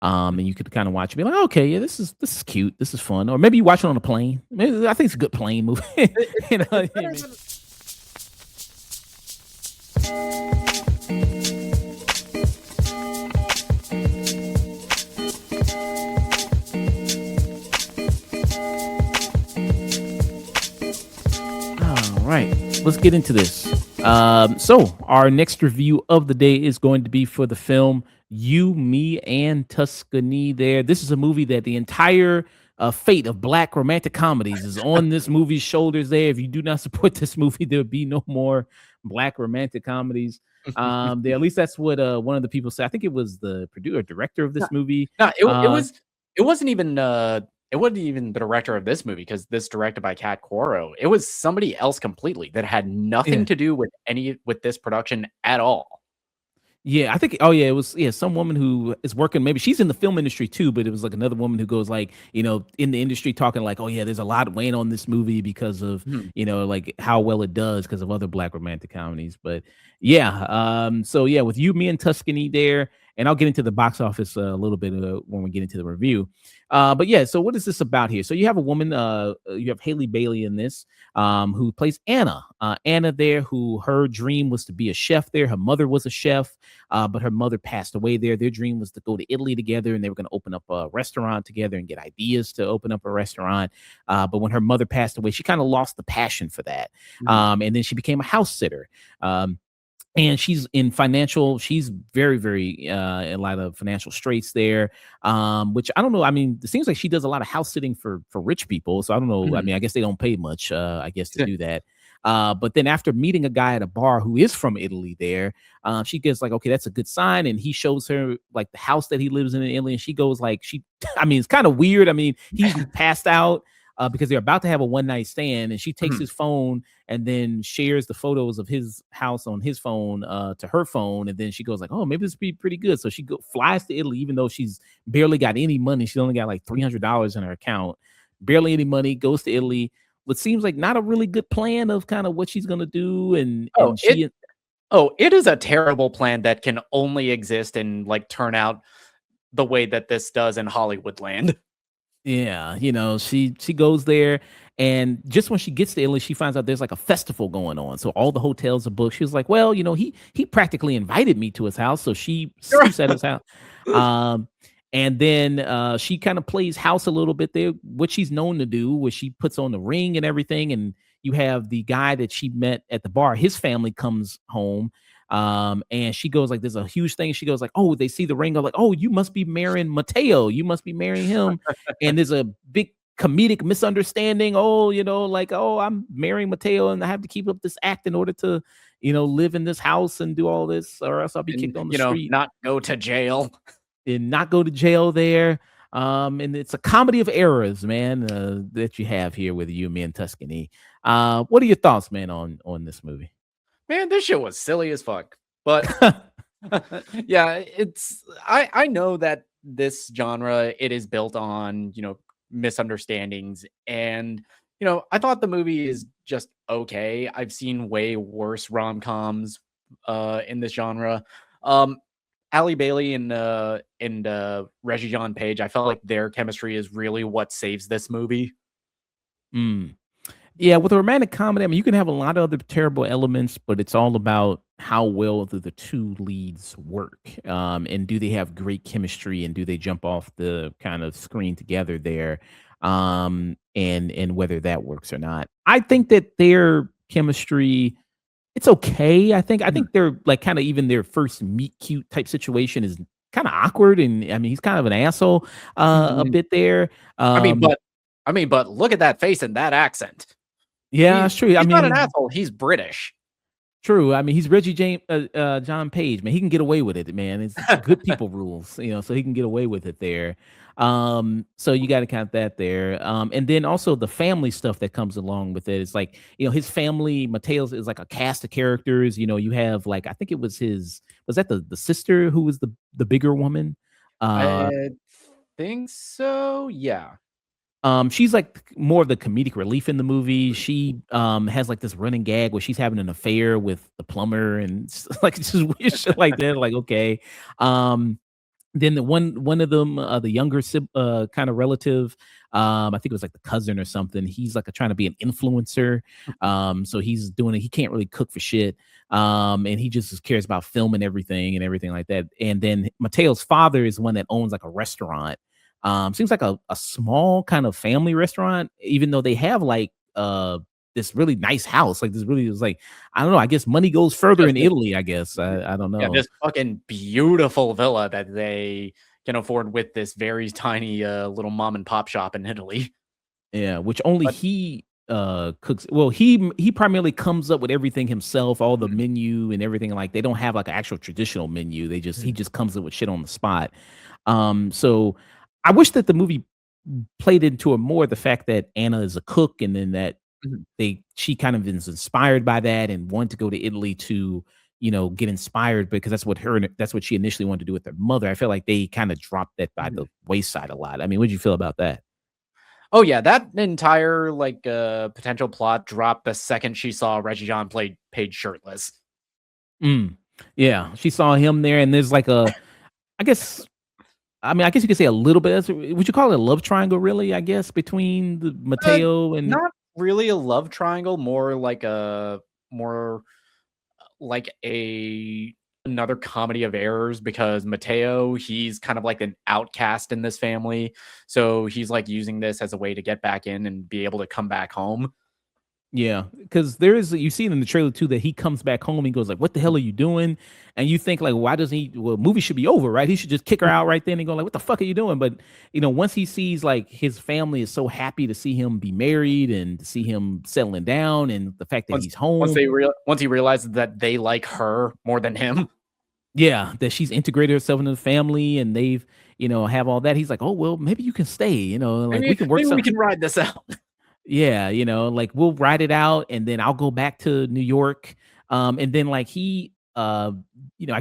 And you could kind of watch it, be like, okay, yeah, this is cute, this is fun, or maybe you watch it on a plane. Maybe, I think it's a good plane movie. You know It's what I better mean? than. All right, let's get into this. So our next review of the day is going to be for the film You, Me, and Tuscany. This is a movie that the entire fate of black romantic comedies is on this movie's shoulders. If you do not support this movie, there'll be no more black romantic comedies. There, at least that's what one of the people said. I think it was the producer, director of No, this movie. no, it Uh, was it wasn't even it wasn't even the director of this movie because this directed by Cat Coro. It was somebody else completely that had yeah. nothing to do with this production at all. Yeah, I think. Oh, yeah, it was. Yeah, some woman who is working. Maybe she's in the film industry too, but it was like another woman who goes like, in the industry talking like, oh yeah, there's a lot weighing on this movie because of Mhm. like how well it does because of other black romantic comedies. But yeah, so yeah, with You, Me, and Tuscany there, and I'll get into the box office a little bit when we get into the review. But yeah, so what is this about here? So you have a woman. You have Haley Bailey in this who plays Anna. Anna there, who her dream was to be a chef there. Her mother was a chef, but her mother passed away there. Their dream was to go to Italy together, and they were going to open up a restaurant together and get ideas to open up a restaurant. But when her mother passed away, she kind of lost the passion for that. Mhm. And then she became a house sitter. And she's very, very in a lot of financial straits there, which I don't know. I mean, it seems like she does a lot of house sitting for rich people, so I don't know. I Mhm. mean, I guess they don't pay much, I guess, to do that. But then after meeting a guy at a bar who is from Italy there, she gets like, okay, that's a good sign. And he shows her like the house that he lives in Italy. And she goes like, I mean, it's kind of weird. I mean, he's passed out because they're about to have a one night stand. And she takes Mhm. his phone and then shares the photos of his house on his phone to her phone. And then she goes like, oh, maybe this would be pretty good. So she flies to Italy, even though she's barely got any money. She's only got like $300 in her account, barely any money, goes to Italy, what seems like not a really good plan of kind of what she's gonna do, and Oh, and she it is a terrible plan that can only exist and like turn out the way that this does in Hollywood land. yeah, she goes there, and just when she gets to Italy, she finds out there's like a festival going on. So all the hotels are booked. She was like, well, he practically invited me to his house, so she sleeps at his house. Um, and then she kind of plays house a little bit there, what she's known to do, where she puts on the ring and everything. And you have the guy that she met at the bar, his family comes home. And she goes like, there's a huge thing. She goes like, oh, they see the ring. Go like, oh, you must be marrying Mateo. You must be marrying him. And there's a big comedic misunderstanding. Oh, like, oh, I'm marrying Mateo and I have to keep up this act in order to, live in this house and do all this, or else I'll be And kicked on the street not go to jail. and not go to jail there. And it's a comedy of errors, man, that you have here with You, Me, and Tuscany. What are your thoughts, man, on this movie? Man, this shit was silly as fuck. But yeah, I know that this genre, it is built on, misunderstandings. And, I thought the movie is just okay. I've seen way worse rom-coms in this genre. Um Halle Bailey and Reggie John Page, I felt like their chemistry is really what saves this movie. Mm. Yeah, with a romantic comedy, I mean, you can have a lot of other terrible elements, but it's all about how well the two leads work. And do they have great chemistry and do they jump off the kind of screen together there? And whether that works or not. I think that their chemistry, it's okay. I think they're like kind of even their first meet cute type situation is kind of awkward. And I mean, he's kind of an asshole a Mhm. bit there. I mean, Um, but but look at that face and that accent. yeah, He's that's true. I he's not an mean, asshole, he's British. true. I mean, he's Reggie James John Page, man. He can get away with it, man. It's good people rules, so he can get away with it there. So you got to count that there. And then also the family stuff that comes along with it. It's like, his family, Mateo's is like a cast of characters. You have like, I think it was was that the sister who was the bigger woman? Uh I think so, yeah. She's like more of the comedic relief in the movie. She has like this running gag where she's having an affair with the plumber and like just weird shit like that. Like, okay. Um Then one of them, the younger kind of relative, I think it was like the cousin or something. He's like trying to be an influencer. So he's doing it. He can't really cook for shit. And he just cares about film and everything like that. And then Mateo's father is one that owns like a restaurant. Seems like a small kind of family restaurant, even though they have like this really nice house. Like this really is like, I don't know. I guess money goes further Just in Italy, I guess. I don't yeah, know. this fucking beautiful villa that they can afford with this very tiny little mom and pop shop in Italy. Yeah, which only But he cooks. Well, he primarily comes up with everything himself, all the mhm, menu and everything. Like they don't have like an actual traditional menu. He mhm, just comes up with shit on the spot. So I wish that the movie played into it more the fact that Anna is a cook, and then that mhm, she kind of is inspired by that and wanted to go to Italy to, get inspired because that's what she initially wanted to do with her mother. I feel like they kind of dropped that by mhm. the wayside a lot. I mean, what did you feel about that? Oh yeah, that entire like potential plot dropped the second she saw Reggie John played Paige shirtless. Mm. Yeah, she saw him there, and there's like I guess, I guess you could say a little bit. Would you call it a love triangle, really? I guess between the Uh, Mateo and Not really a love triangle, more like a another comedy of errors because Mateo, he's kind of like an outcast in this family. So he's like using this as a way to get back in and be able to come back home. yeah, because there is you see it in the trailer too that he comes back home. He goes like, "What the hell are you doing?" And you think like, "Why doesn't he? Well, movie should be over, right? He should just kick her out right then and go like, "What the fuck are you doing?" But once he sees like his family is so happy to see him be married and to see him settling down, and the fact that Once he's home. once he realizes that they like her more than him. Yeah, that she's integrated herself into the family and they've, have all that. He's like, "Oh, well, maybe you can stay, like we can work Maybe we some." can ride this out. Yeah, like we'll ride it out and then I'll go back to New York. And then like he I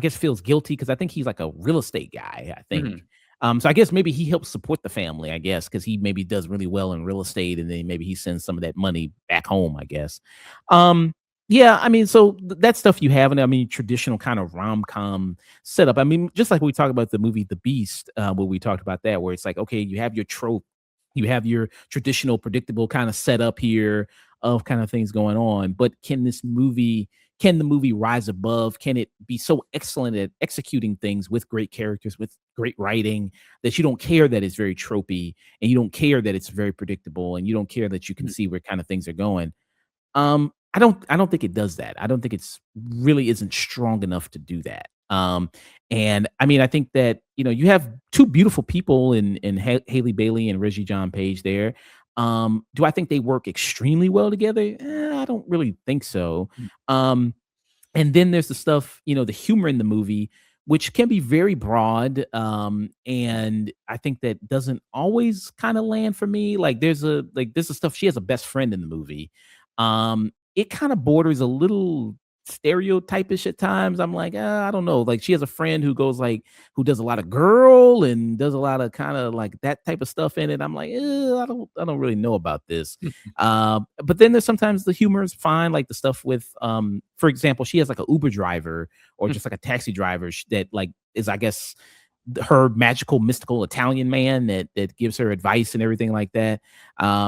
guess feels guilty because I think he's like a real estate guy, I think. Mhm, So I guess maybe he helps support the family, I guess, because he maybe does really well in real estate and then maybe he sends some of that money back home, I guess. Um, yeah, I mean, so that stuff you have, and I mean, traditional kind of rom-com setup. I mean, just like we talked about the movie The Beast, where we talked about that, where it's like, okay, you have your trope, you have your traditional, predictable kind of setup here of kind of things going on. But can the movie rise above? Can it be so excellent at executing things with great characters, with great writing, that you don't care that it's very tropey and you don't care that it's very predictable and you don't care that you can mhm, see where kind of things are going? I don't think it does that. I don't think it's really isn't strong enough to do that. And I mean, I think that, you have two beautiful people in Haley Bailey and Reggie John Page there. Do I think they work extremely well together? I don't really think so. mhm, Um, and then there's the stuff, the humor in the movie, which can be very broad. And I think that doesn't always kind of land for me. Like there's a stuff she has a best friend in the movie. It kind of borders a little stereotypish at times. I'm like, I don't know. Like she has a friend who goes like who does a lot of girl and does a lot of kind of like that type of stuff in it. I'm like, I don't really know about this. mhm, But then there's sometimes the humor is fine, like the stuff with, for example, she has like a Uber driver or mhm. just like a taxi driver that like is, I guess, her magical, mystical Italian man that gives her advice and everything like that.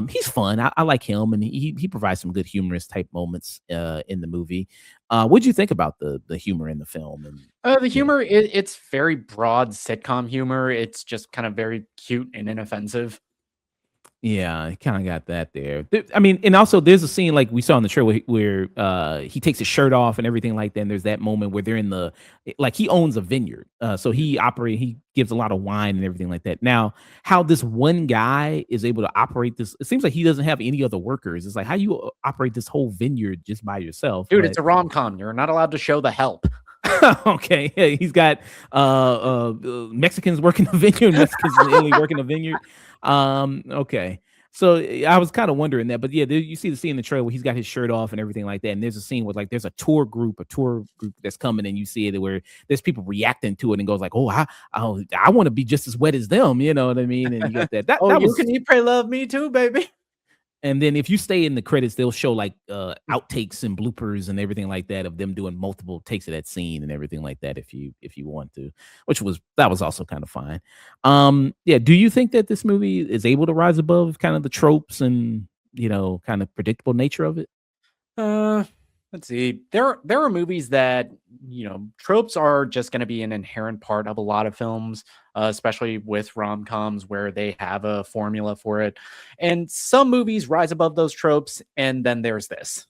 He's fun. I like him, and he provides some good humorous type moments in the movie. What'd you think about the humor in the film? And The you know, humor, it's very broad sitcom humor. It's just kind of very cute and inoffensive. Yeah, he kinda got that there. I mean, and also there's a scene like we saw in the trailer where, he takes his shirt off and everything like that, and there's that moment where they're in like, he owns a vineyard, so Mhm. he gives a lot of wine and everything like that. Now, how this one guy is able to operate this, it seems like he doesn't have any other workers. It's like, how you operate this whole vineyard just by yourself? Dude, But it's a rom-com. You're not allowed to show the help. okay, yeah, he's got Mexicans working the vineyard, Mexicans in Italy working the vineyard. Okay. So I was kind of wondering that, but yeah, you see the scene in the trailer where he's got his shirt off and everything like that. And there's a scene where like there's a tour group that's coming, and you see it where there's people reacting to it and goes like, "Oh, I want to be just as wet as them," you know what I mean? And you got that. That Oh, that you was can eat, pray, love me too, baby. And then if you stay in the credits, they'll show like outtakes and bloopers and everything like that of them doing multiple takes of that scene and everything like that if you want to, which was that was also kind of fine. Yeah, do you think that this movie is able to rise above kind of the tropes and kind of predictable nature of it? Uh, let's see. There are movies that, tropes are just going to be an inherent part of a lot of films, especially with rom-coms where they have a formula for it. And some movies rise above those tropes, and then there's this.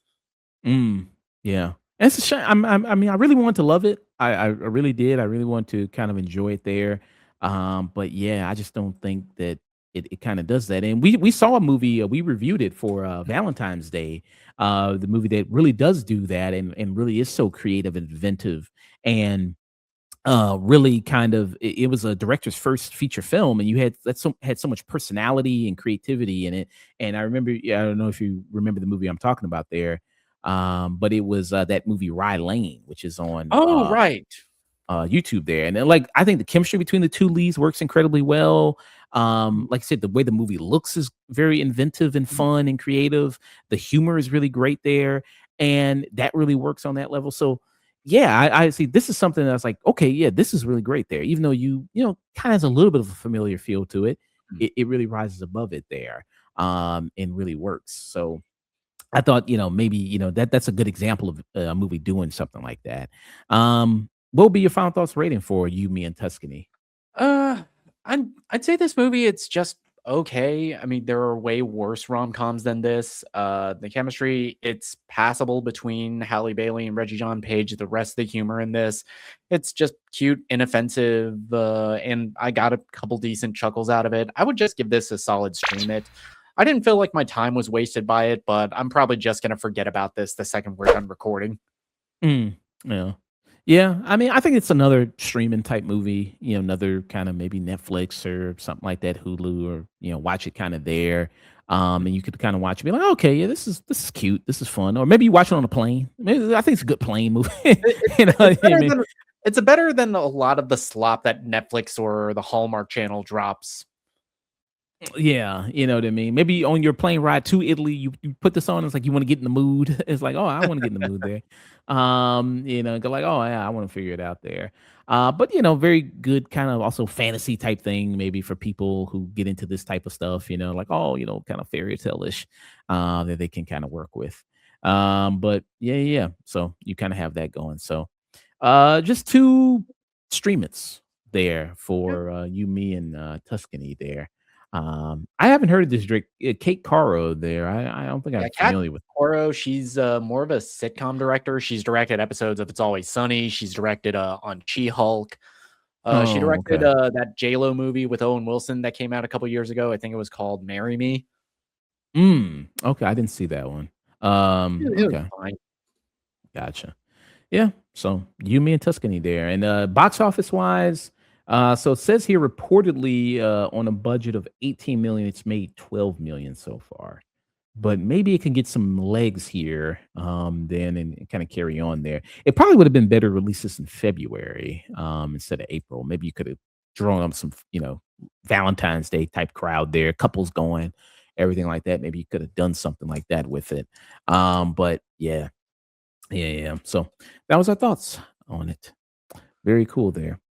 Mm, yeah. And it's a shame. I mean, I really want to love it. I really did. I really want to kind of enjoy it there. But yeah, I just don't think that it kind of does that. And we saw a movie. We reviewed it for Valentine's Day. The movie that really does do that and really is so creative and inventive and really kind of it was a director's first feature film and you had so much personality and creativity in it. And I remember, yeah, I don't know if you remember the movie I'm talking about there, but it was that movie Rye Lane, which is on Oh, right. YouTube there. And then, like, I think the chemistry between the two leads works incredibly well. Like I said, the way the movie looks is very inventive and fun and creative. The humor is really great there, and that really works on that level. So, yeah, I see. This is something that's like, okay, yeah, this is really great there. Even though kind of has a little bit of a familiar feel to it, it really rises above it there, and really works. So, I thought, maybe, that's a good example of a movie doing something like that. What would be your final thoughts rating for You, Me, and Tuscany? Uh, I'd say this movie, it's just okay. I mean, there are way worse rom-coms than this. The chemistry, it's passable between Halle Bailey and Reggie John Page. The rest of the humor in this, it's just cute, inoffensive, and I got a couple decent chuckles out of it. I would just give this a solid stream it. I didn't feel like my time was wasted by it, but I'm probably just gonna forget about this the second we're done recording. Mm, yeah. Yeah, I mean, I think it's another streaming type movie, another kind of maybe Netflix or something like that, Hulu, or watch it kind of there. And you could kind of watch it, be like, okay, yeah, this is cute, this is fun, or maybe you watch it on a plane. Maybe I think it's a good plane movie. It's I better mean, than it's better than a lot of the slop that Netflix or the Hallmark Channel drops. yeah, you know what I mean. Maybe on your plane ride to Italy, you put this on. It's like you want to get in the mood. It's like, oh, I want to get in the mood there. Go like, oh yeah, I want to figure it out there. But very good kind of also fantasy type thing, maybe for people who get into this type of stuff. Like oh, kind of fairy tale ish, that they can kind of work with. But yeah, yeah. So you kind of have that going. So just two streamers there for you, me, and Tuscany there. I haven't heard of this Drake. Kate Caro there. I don't think Yeah, I'm Kat familiar with. Oro, she's, more of a sitcom director. She's directed episodes of It's Always Sunny. She's directed, on She-Hulk. She Oh, directed, okay. that J-Lo movie with Owen Wilson that came out a couple years ago. I think it was called Marry Me. Okay, I didn't see that one. It was Okay, fine. gotcha. Yeah, so you, me, and Tuscany there, and box office wise, so it says here reportedly on a budget of 18 million, it's made 12 million so far. But maybe it can get some legs here, then and kind of carry on there. It probably would have been better to release this in February, instead of April. Maybe you could have drawn up some, Valentine's Day type crowd there, couples going, everything like that. Maybe you could have done something like that with it. But yeah, yeah, yeah. So that was our thoughts on it. Very cool there.